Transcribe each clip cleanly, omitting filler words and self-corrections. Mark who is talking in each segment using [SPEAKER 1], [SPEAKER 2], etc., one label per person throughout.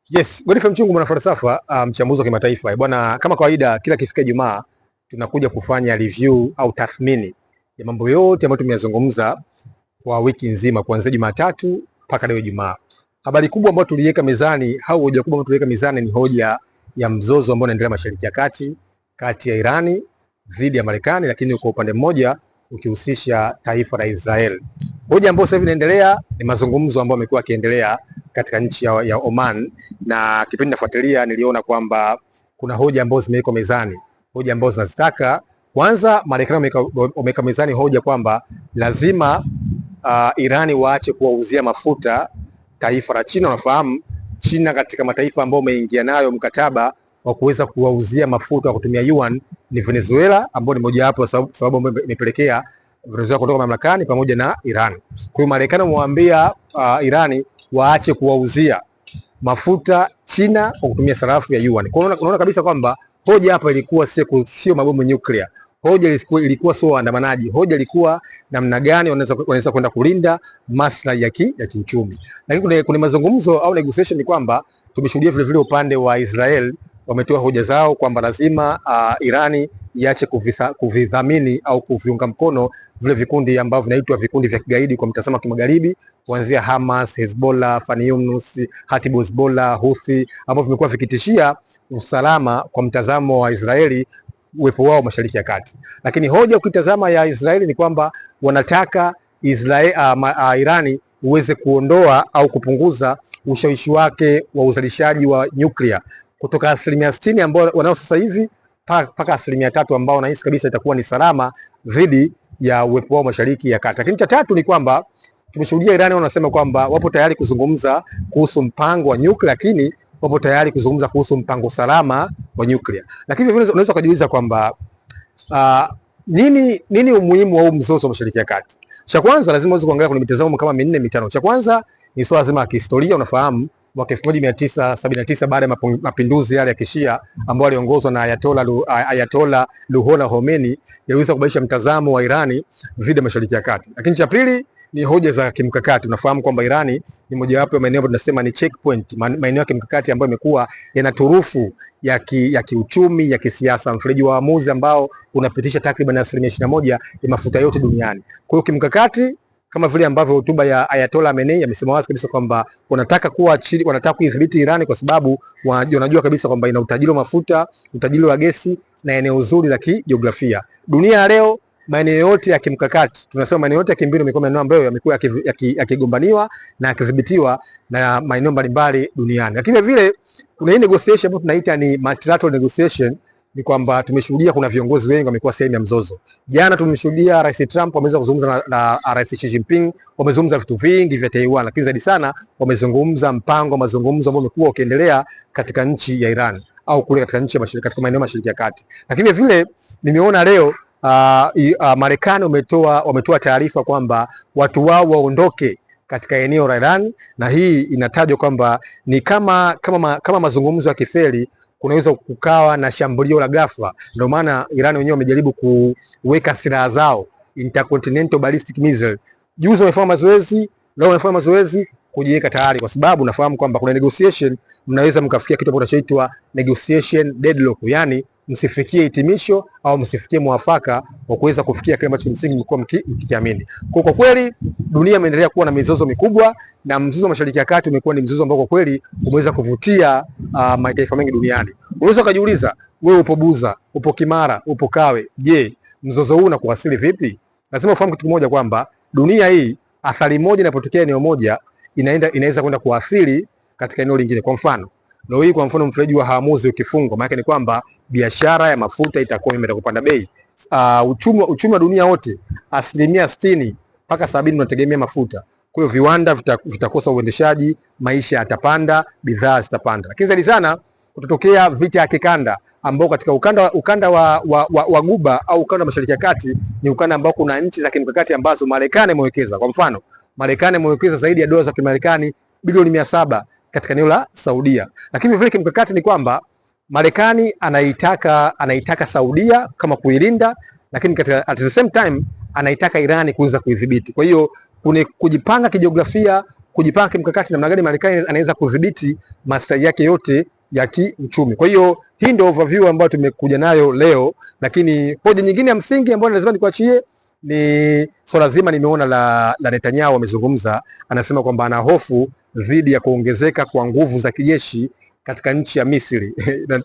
[SPEAKER 1] Yes, Godfrey Mchungu, mwana falsafa, mchambuzi wa kimataifa. Bwana, kama kawaida kila kifika Ijumaa tunakuja kufanya review au tathmini ya mambo yote ambayo tumeyazungumza kwa wiki nzima kuanzia Jumatatu mpaka leo Ijumaa. Habari kubwa ambayo tuliweka mezani au hoja kubwa ambayo tuliweka mezani ni hoja ya mzozo ambao unaendelea Mashariki ya Kati kati ya Irani dhidi ya Marekani, lakini kwa upande mmoja ukihusisha taifa la Israel. Hoja ambayo sasa hivi inaendelea ni mazungumzo ambayo yamekuwa yakiendelea katika nchi ya Oman, na kipindi nafuatilia niliona kwamba kuna hoja ambazo zimewekwa mezani, hoja ambazo zinazitaka kwanza, Marekani wameweka mezani hoja kwamba lazima Irani waache kuwauzia mafuta taifa la China. Unafahamu China katika mataifa ambayo umeingia nayo mkataba wa kuweza kuwauzia mafuta kwa kutumia yuan ni Venezuela, ambao ni mojawapo sababu ambayo imepelekea Venezuela kutoka mamlakani pamoja na Iran. Kwa hiyo Marekani wamewaambia Irani waache kuwauzia mafuta China kwa kutumia sarafu ya yuan. Kwa hiyo unaona kabisa kwamba hoja hapa ilikuwa sio mabomu nuclear. Hoja ilikuwa sio waandamanaji. Hoja ilikuwa namna gani wanaweza kwenda kulinda maslahi ya kiuchumi. Lakini kuna mazungumzo au negotiation ni kwamba tumeshuhudia vile vile upande wa Israel wametoa hoja zao kwamba lazima Irani iache kuvidhamini au kuviunga mkono vile vikundi ambavyo vinaitwa vikundi vya kigaidi kwa mtazamo wa kimagharibi, kuanzia Hamas, Hezbollah, Bani Yunus, Hatibu Hezbollah, Houthi, ambavyo vimekuwa vikitishia usalama kwa mtazamo wa Israeli uwepo wao Mashariki ya Kati. Lakini hoja ukitazama ya Israeli ni kwamba wanataka Irani uweze kuondoa au kupunguza ushawishi wake wa uzalishaji wa nyuklia kutoka 60% ambao wanao sasa hivi mpaka 3% ambao nahisi kabisa itakuwa ni salama dhidi ya uwepo wao Mashariki ya Kati. Lakini cha tatu ni kwamba tumeshuhudia Irani wanasema kwamba wapo tayari kuzungumza kuhusu mpango wa nyuklia, lakini wapo tayari kuzungumza kuhusu mpango salama wa nyuklia. Lakini vile unaweza kujiuliza kwamba nini umuhimu wa huu mzozo wa Mashariki ya Kati? Cha kwanza lazima uweze kuangalia kuna mitazamo kama 4-5. Cha kwanza ni swala zima la kihistoria. Unafahamu mwaka 1979 baada ya mapinduzi yale ya Kishia ambao aliongozwa na Ayatollah Ruhollah Khomeini, yaliweza kubadilisha mtazamo wa Irani dhidi ya Mashariki ya Kati. Lakini cha pili ni hoja za kimkakati. Unafahamu kwamba Irani ni mojawapo ya maeneo ambayo tunasema ni checkpoint, maeneo ya kimkakati ambayo yamekuwa yana turufu ya kiuchumi, ya kisiasa, mfereji wa waamuzi ambao unapitisha takriban 21% ya mafuta yote duniani. Kwa hiyo kimkakati, kama vile ambavyo hotuba ya Ayatollah Khamenei amesema wazi kabisa kwamba wanataka kuidhibiti Irani kwa sababu wanajua kabisa kwamba ina utajiri wa mafuta, utajiri wa gesi na eneo zuri la kijiografia. Dunia ya leo, maeneo yote ya kimkakati, tunasema maeneo yote ya kimbinu yamekuwa maeneo ambayo yamekuwa yakigombaniwa na yakidhibitiwa na maeneo mbalimbali duniani. Lakini vile kuna hii negotiation ambayo tunaita ni multilateral negotiation, ni kwamba tumeshuhudia kuna viongozi wengi wamekuwa sehemu ya mzozo. Jana tumeshuhudia Rais Trump ameweza kuzungumza na Rais Xi Jinping, wamezungumza vitu vingi vya Taiwan, lakini zaidi sana wamezungumza mpango wa mazungumzo ambao umekuwa ukiendelea katika nchi ya Iran au kule katika nchi katika maeneo Mashariki ya Kati. Lakini vile nimeona leo Marekani wametoa taarifa kwamba watu wao waondoke katika eneo la Iran, na hii inatajwa kwamba ni kama mazungumzo ya kifeli, kunaweza kukawa na shambulio la ghafla. Ndio maana Iran wenyewe wamejaribu kuweka silaha zao intercontinental ballistic missile. Juzi wamefanya mazoezi, leo wamefanya mazoezi kujiweka tayari, kwa sababu nafahamu kwamba kuna negotiation, mnaweza mkafikia kitu ambacho kinaitwa negotiation deadlock, yani msifikie hitimisho au msifikie mwafaka wa kuweza kufikia kile ambacho msingi mlikuwa mkikiamini. Kwa kweli dunia imeendelea kuwa na mizozo mikubwa, na mzozo wa Mashariki ya Kati umekuwa ni mzozo ambao kwa kweli umeweza kuvutia mataifa mengi duniani. Unaweza kujiuliza, wewe upo Buza, upo Kimara, upo Kawe, je, mzozo huu unakuasili vipi? Lazima ufahamu kitu kimoja kwamba dunia hii, athari moja inapotokea eneo moja inaweza kwenda kuathiri katika eneo lingine. Kwa mfano leo hii, mfereji wa Hormuz ukifungwa, maana ni kwamba biashara ya mafuta itakuwa imeenda kupanda bei. Uchumi wa dunia wote 60% mpaka 70% unategemea mafuta. Kwa hiyo viwanda vitakosa uendeshaji, maisha yatapanda, bidhaa zitapanda. Lakini zaidi sana kutatokea vita ya kikanda, ambao katika ukanda wa Guba au ukanda wa Mashariki ya Kati ni ukanda ambao kuna nchi za kimkakati ambazo Marekani imewekeza. Kwa mfano, Marekani imewekeza zaidi ya dola za Kimarekani bilioni 700 katika eneo la Saudia. Lakini vile kimkakati ni kwamba Marekani anaitaka Saudia kama kuilinda, lakini at the same time anaitaka Irani kuweza kuidhibiti. Kwa hiyo kujipanga kijiografia, kujipanga kimkakati namna gani Marekani anaweza kudhibiti maslahi yake yote ya kiuchumi. Kwa hiyo hii ndio overview ambayo tumekuja nayo leo, lakini hoja nyingine ya msingi ambayo lazima nikuachie ni swala zima nimeona la Netanyahu amezungumza, anasema kwamba ana hofu dhidi ya kuongezeka kwa nguvu za kijeshi katika nchi ya Misri.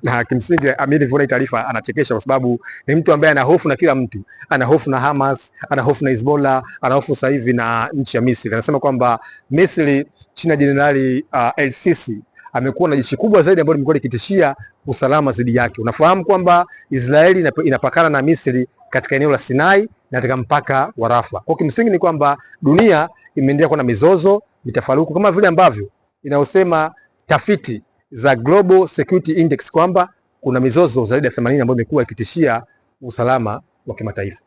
[SPEAKER 1] Na kimsingi Amiri Vuna taarifa anachekesha kwa sababu ni mtu ambaye ana hofu na kila mtu. Ana hofu na Hamas, ana hofu na Hezbollah, ana hofu sasa hivi na nchi ya Misri. Anasema kwamba Misri chini ya Jenerali El-Sisi amekuwa na jeshi kubwa zaidi ambalo limekuwa likitishia usalama dhidi yake. Unafahamu kwamba Israeli inapakana na Misri katika eneo la Sinai na katika mpaka wa Rafa. Kwa kimsingi ni kwamba dunia imeendelea kuwa na mizozo, mitafaruku kama vile ambavyo inaosema tafiti za Global Security Index kwamba kuna mizozo zaidi ya 80 ambayo imekuwa ikitishia usalama wa kimataifa.